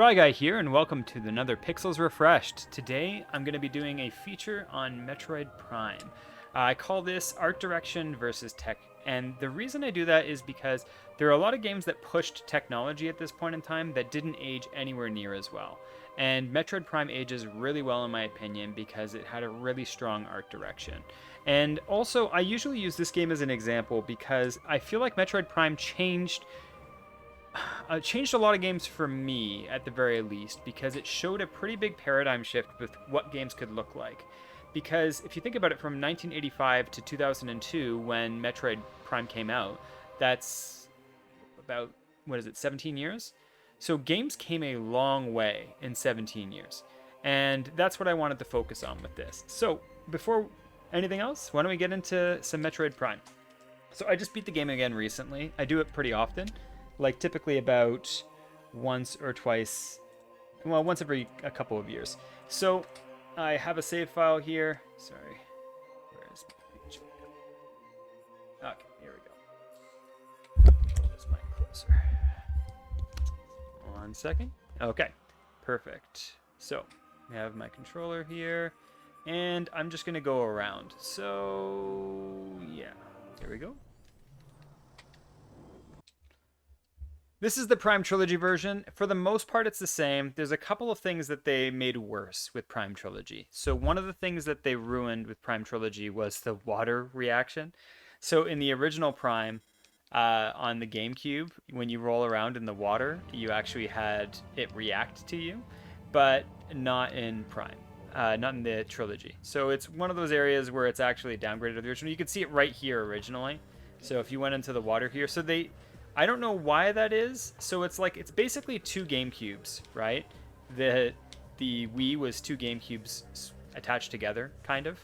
Bry Guy here, and welcome to another Pixels Refreshed. Today, I'm going to be doing a feature on Metroid Prime. I call this Art Direction versus Tech, and the reason I do that is because there are a lot of games that pushed technology at this point in time that didn't age anywhere near as well. And Metroid Prime ages really well in my opinion because it had a really strong art direction. And also, I usually use this game as an example because I feel like Metroid Prime changed a lot of games for me at the very least because it showed a pretty big paradigm shift with what games could look like. Because if you think about it, from 1985 to 2002 when Metroid Prime came out, that's about, 17 years? So games came a long way in 17 years. And that's what I wanted to focus on with this. So before anything else, why don't we get into some Metroid Prime? So I just beat the game again recently. I do it pretty often. Like typically about once or twice, well, once every a couple of years. So I have a save file here. Sorry, where is my page? Okay, here we go. Pull this mic closer. 1 second. Okay, perfect. So I have my controller here, and I'm just gonna go around. So yeah, here we go. This is the Prime Trilogy version. For the most part, it's the same. There's a couple of things that they made worse with Prime Trilogy. So one of the things that they ruined with Prime Trilogy was the water reaction. So in the original Prime, on the GameCube, when you roll around in the water, you actually had it react to you, but not in Prime. Not in the trilogy. So it's one of those areas where it's actually downgraded to the original. You can see it right here originally. So if you went into the water here, I don't know why that is. So it's basically two GameCubes, right? The Wii was two GameCubes attached together, kind of.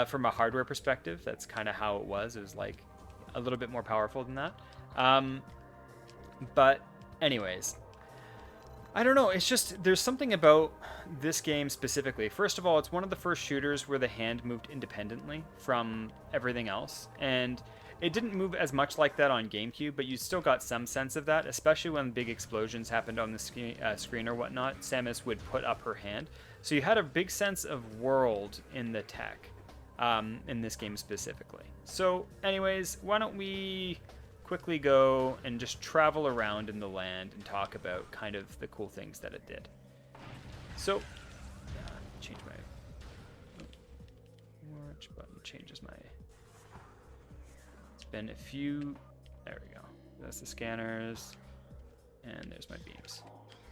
From a hardware perspective, that's kind of how it was. It was like a little bit more powerful than that. But anyways, I don't know. It's just, there's something about this game specifically. First of all, it's one of the first shooters where the hand moved independently from everything else. And it didn't move as much like that on GameCube, but you still got some sense of that, especially when big explosions happened on the screen or whatnot. Samus would put up her hand. So you had a big sense of world in the tech, in this game specifically. So anyways, why don't we quickly go and just travel around in the land and talk about kind of the cool things that it did. So, change my watch button, changes my... Been a few, there we go, that's the scanners, and there's my beams.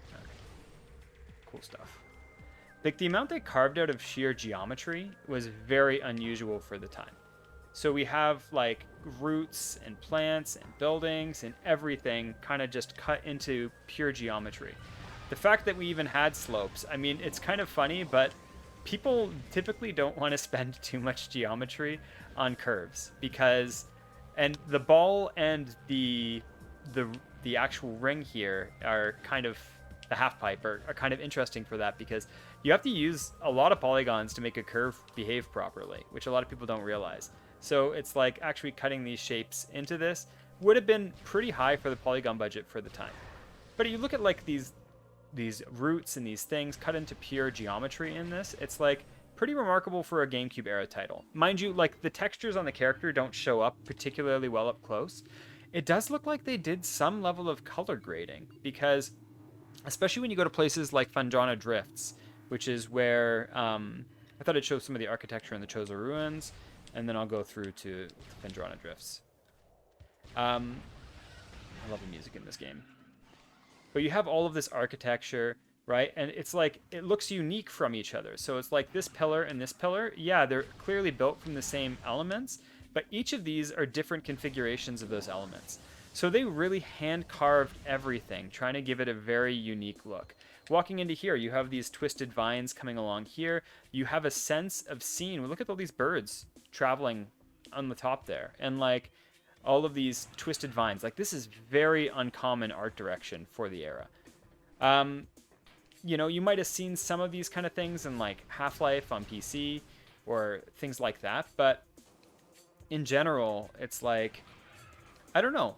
Okay. Cool stuff. Like, the amount they carved out of sheer geometry was very unusual for the time. So we have like roots and plants and buildings and everything kind of just cut into pure geometry. The fact that we even had slopes, I mean, it's kind of funny, but people typically don't want to spend too much geometry on curves because... And the ball and the actual ring here are kind of, the half pipe are kind of interesting for that because you have to use a lot of polygons to make a curve behave properly, which a lot of people don't realize. So it's like actually cutting these shapes into this would have been pretty high for the polygon budget for the time. But you look at like these roots and these things cut into pure geometry in this, it's like pretty remarkable for a GameCube era title. Mind you, like the textures on the character don't show up particularly well up close. It does look like they did some level of color grading because, especially when you go to places like Fandrana Drifts, which is where I thought I'd show some of the architecture in the Chozo Ruins, and then I'll go through to Fandrana Drifts. I love the music in this game. But you have all of this architecture, right? And it's like, it looks unique from each other. So it's like this pillar and this pillar, yeah, they're clearly built from the same elements, but each of these are different configurations of those elements. So they really hand carved everything, trying to give it a very unique look. Walking into here, you have these twisted vines coming along here. You have a sense of scene. Look at all these birds traveling on the top there. And like all of these twisted vines. Like this is very uncommon art direction for the era. You know, you might have seen some of these kind of things in like Half-Life on PC or things like that, but in general, it's like, I don't know.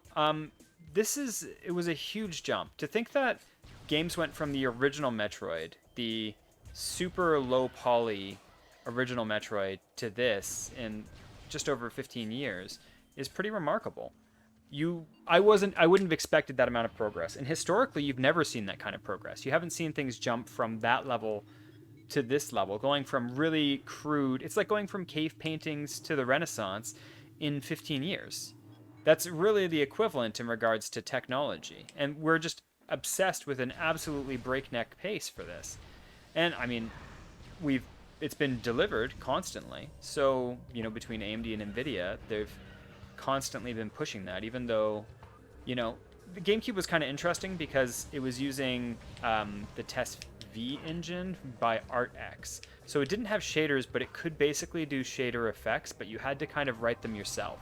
It was a huge jump. To think that games went from the original Metroid, the super low poly original Metroid, to this in just over 15 years is pretty remarkable. I wouldn't have expected that amount of progress. And historically, you've never seen that kind of progress. You haven't seen things jump from that level to this level, going from really crude. It's like going from cave paintings to the Renaissance in 15 years. That's really the equivalent in regards to technology. And we're just obsessed with an absolutely breakneck pace for this. And I mean, it's been delivered constantly. So, between AMD and Nvidia, they've constantly been pushing that, even though, the GameCube was kind of interesting because it was using the Test V engine by ArtX. So it didn't have shaders, but it could basically do shader effects, but you had to kind of write them yourself.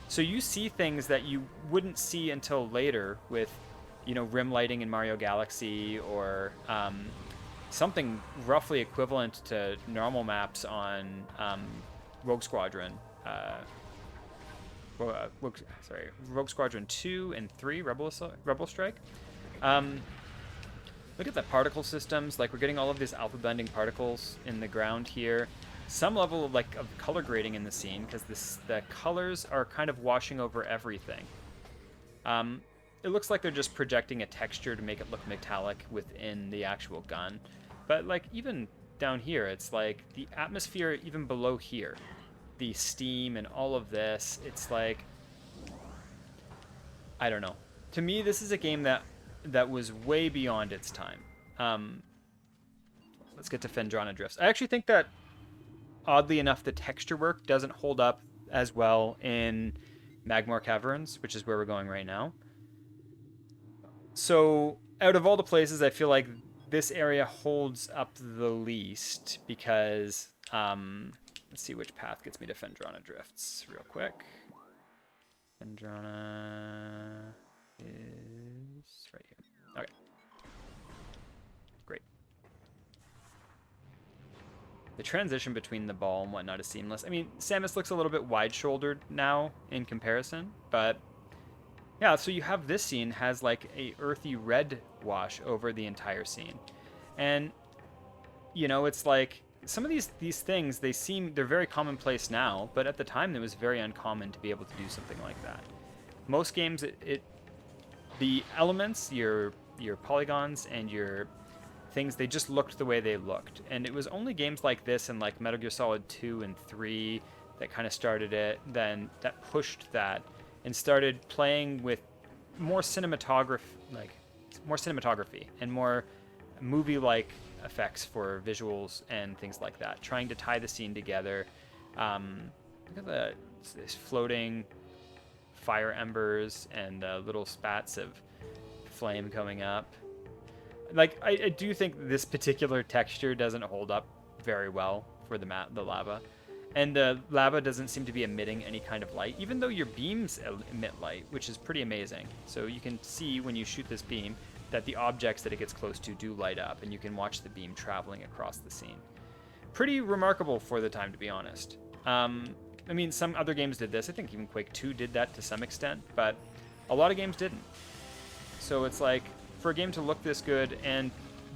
So you see things that you wouldn't see until later with, rim lighting in Mario Galaxy, or something roughly equivalent to normal maps on Rogue Squadron. Rogue Squadron 2 and 3, Rebel Strike. Look at the particle systems. Like, we're getting all of these alpha bending particles in the ground here. Some level of color grading in the scene, because the colors are kind of washing over everything. It looks like they're just projecting a texture to make it look metallic within the actual gun. But even down here, it's like the atmosphere even below here, the steam and all of this, it's like, I don't know. To me, this is a game that was way beyond its time. Let's get to Phendrana Drifts. I actually think that, oddly enough, the texture work doesn't hold up as well in Magmar Caverns, which is where we're going right now. So, out of all the places, I feel like this area holds up the least because, let's see which path gets me to Phendrana Drifts real quick. Phendrana is right here. Okay. Great. The transition between the ball and whatnot is seamless. I mean, Samus looks a little bit wide-shouldered now in comparison, but yeah, so you have this scene has like a earthy red wash over the entire scene. And, it's like some of these things, they're very commonplace now, but at the time it was very uncommon to be able to do something like that. Most games, the elements, your polygons and your things, they just looked the way they looked. And it was only games like this and like Metal Gear Solid 2 and 3 that kind of started it, then that pushed that and started playing with more cinematography and more movie-like effects for visuals and things like that, trying to tie the scene together. Look at this floating fire embers and little spats of flame coming up. Like, I do think this particular texture doesn't hold up very well for the lava. And the lava doesn't seem to be emitting any kind of light, even though your beams emit light, which is pretty amazing. So you can see when you shoot this beam that the objects that it gets close to do light up, and you can watch the beam traveling across the scene. Pretty remarkable for the time, to be honest. I mean, some other games did this. I think even Quake 2 did that to some extent, but a lot of games didn't. So it's like, for a game to look this good and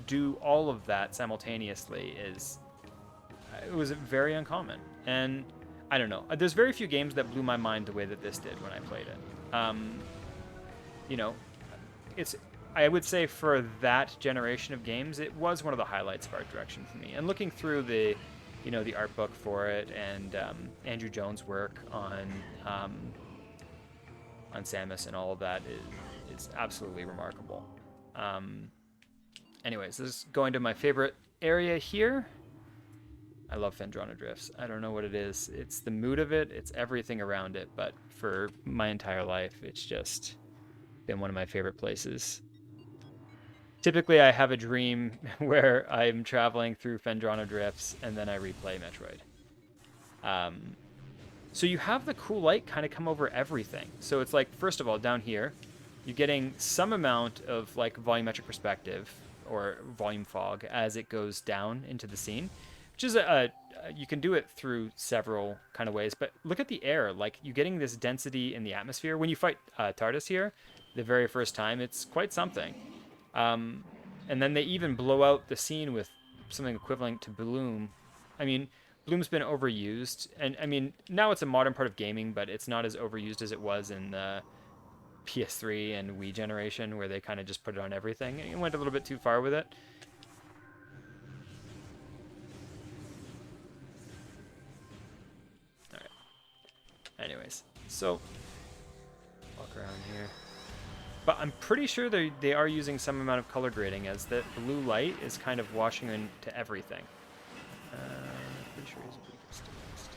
do all of that simultaneously it was very uncommon. And I don't know. There's very few games that blew my mind the way that this did when I played it. I would say for that generation of games, it was one of the highlights of art direction for me. And looking through the art book for it and Andrew Jones' work on Samus and all of that is absolutely remarkable. Anyways, this is going to my favorite area here. I love Phendrana Drifts. I don't know what it is. It's the mood of it. It's everything around it. But for my entire life, it's just been one of my favorite places. Typically, I have a dream where I'm traveling through Phendrana Drifts, and then I replay Metroid. So you have the cool light kind of come over everything. So it's like, first of all, down here, you're getting some amount of like volumetric perspective or volume fog as it goes down into the scene. Which is you can do it through several kind of ways, but look at the air. Like, you're getting this density in the atmosphere. When you fight TARDIS here, the very first time, it's quite something. And then they even blow out the scene with something equivalent to Bloom. I mean, Bloom's been overused, and I mean, now it's a modern part of gaming, but it's not as overused as it was in the PS3 and Wii generation, where they kind of just put it on everything. It went a little bit too far with it. All right. Anyways, so walk around here. But I'm pretty sure they are using some amount of color grading, as the blue light is kind of washing into everything. Pretty sure he's the weakest against.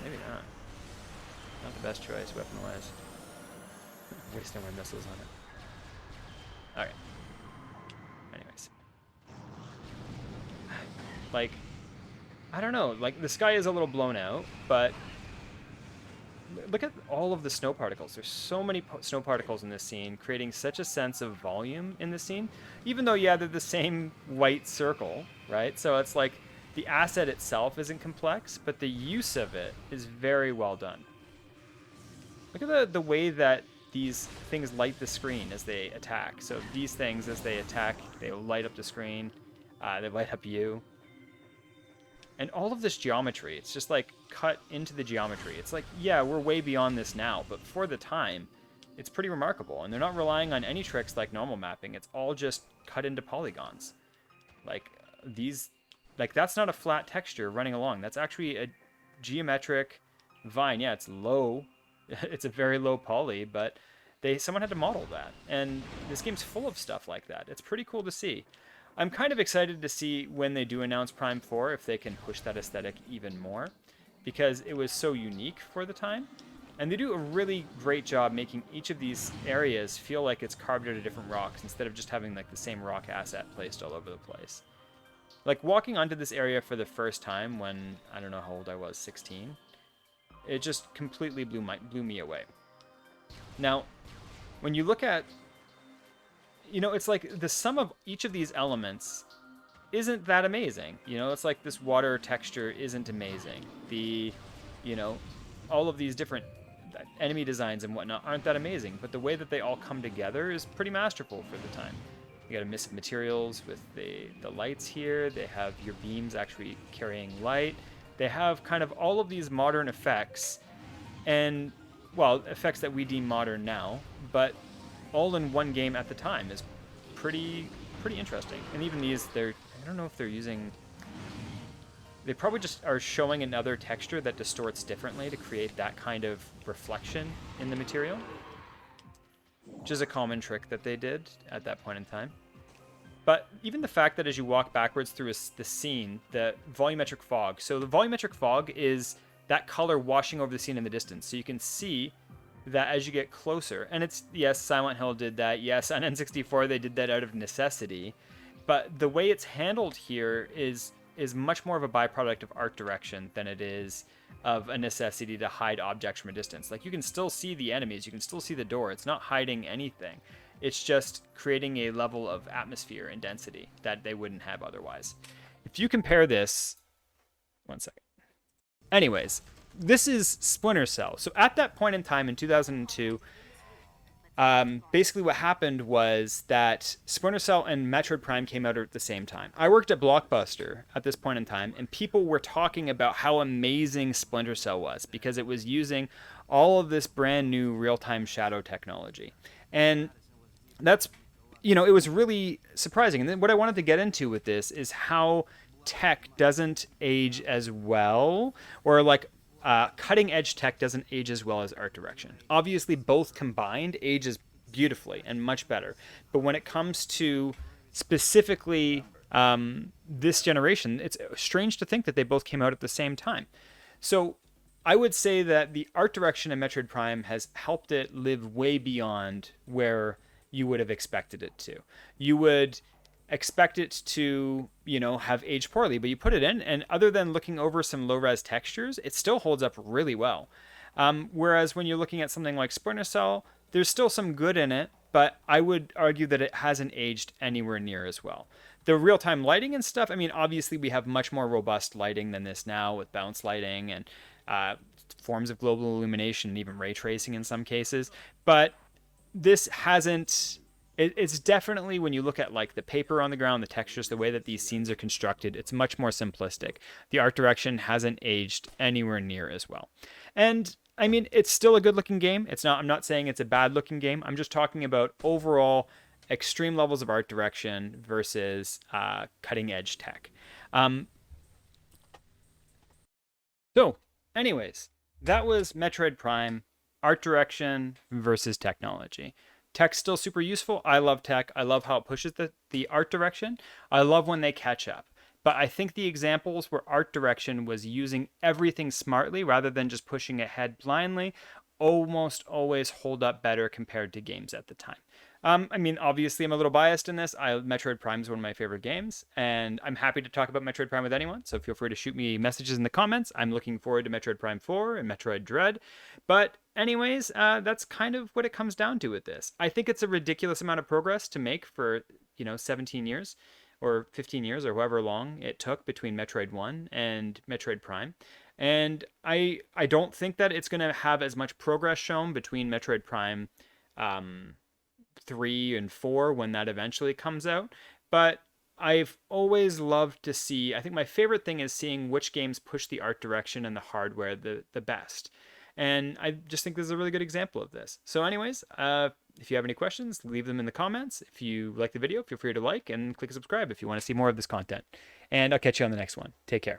Maybe not. Not the best choice weapon-wise. Wasting my missiles on it. Alright. Anyways. Like, I don't know. Like, the sky is a little blown out, but look at all of the snow particles. There's so many snow particles in this scene, creating such a sense of volume in the scene. Even though, yeah, they're the same white circle, right? So it's like the asset itself isn't complex, but the use of it is very well done. Look at the way that these things light the screen as they attack. So these things, as they attack, they light up the screen. They light up you. And all of this geometry, it's just like cut into the geometry. It's like, yeah, we're way beyond this now, but for the time, it's pretty remarkable. And they're not relying on any tricks like normal mapping. It's all just cut into polygons. Like these, like that's not a flat texture running along. That's actually a geometric vine. Yeah, it's low. It's a very low poly, but someone had to model that. And this game's full of stuff like that. It's pretty cool to see. I'm kind of excited to see when they do announce Prime 4 if they can push that aesthetic even more, because it was so unique for the time. And they do a really great job making each of these areas feel like it's carved out of different rocks instead of just having like the same rock asset placed all over the place. Like walking onto this area for the first time when, I don't know how old I was, 16, it just completely blew me away. Now, when you look at, you know, it's like the sum of each of these elements isn't that amazing. You know, it's like this water texture isn't amazing. The, you know, all of these different enemy designs and whatnot aren't that amazing. But the way that they all come together is pretty masterful for the time. You got a mix of materials with the lights here. They have your beams actually carrying light. They have kind of all of these modern effects. And, well, effects that we deem modern now. But all in one game at the time is pretty interesting. And even these, I don't know if they're using, they probably just are showing another texture that distorts differently to create that kind of reflection in the material, which is a common trick that they did at that point in time. But even the fact that as you walk backwards through the scene, the volumetric fog, so the volumetric fog is that color washing over the scene in the distance, so you can see that as you get closer. And it's, yes, Silent Hill did that. Yes, on N64 they did that out of necessity. But the way it's handled here is much more of a byproduct of art direction than it is of a necessity to hide objects from a distance. Like, you can still see the enemies, you can still see the door. It's not hiding anything. It's just creating a level of atmosphere and density that they wouldn't have otherwise. If you compare this, one second. Anyways, this is Splinter Cell. So at that point in time in 2002, basically what happened was that Splinter Cell and Metroid Prime came out at the same time. I worked at Blockbuster at this point in time, and people were talking about how amazing Splinter Cell was because it was using all of this brand new real-time shadow technology. And that's, you know, it was really surprising. And then what I wanted to get into with this is how tech doesn't age as well, or like cutting edge tech doesn't age as well as art direction. Obviously, both combined ages beautifully and much better. But when it comes to specifically this generation, it's strange to think that they both came out at the same time. So I would say that the art direction in Metroid Prime has helped it live way beyond where you would have expected it to. You would expect it to, you know, have aged poorly, but you put it in, and other than looking over some low-res textures, it still holds up really well. Whereas when you're looking at something like Splinter Cell, there's still some good in it, but I would argue that it hasn't aged anywhere near as well. The real-time lighting and stuff, I mean, obviously we have much more robust lighting than this now with bounce lighting and forms of global illumination and even ray tracing in some cases. But this hasn't it's definitely, when you look at like the paper on the ground, the textures, the way that these scenes are constructed, it's much more simplistic. The art direction hasn't aged anywhere near as well. And I mean, it's still a good looking game. I'm not saying it's a bad looking game. I'm just talking about overall extreme levels of art direction versus cutting edge tech. So, anyways, that was Metroid Prime, art direction versus technology. Tech's still super useful. I love tech. I love how it pushes the art direction. I love when they catch up. But I think the examples where art direction was using everything smartly rather than just pushing ahead blindly almost always hold up better compared to games at the time. I mean, obviously, I'm a little biased in this. Metroid Prime is one of my favorite games, and I'm happy to talk about Metroid Prime with anyone. So feel free to shoot me messages in the comments. I'm looking forward to Metroid Prime 4 and Metroid Dread. But anyways, that's kind of what it comes down to with this. I think it's a ridiculous amount of progress to make for 17 years or 15 years or however long it took between Metroid 1 and Metroid Prime. And I don't think that it's going to have as much progress shown between Metroid Prime 3 and 4 when that eventually comes out. But I've always loved to see, I think my favorite thing is seeing which games push the art direction and the hardware the best. And I just think this is a really good example of this. So anyways, if you have any questions, leave them in the comments. If you like the video, feel free to like and click subscribe if you want to see more of this content. And I'll catch you on the next one. Take care.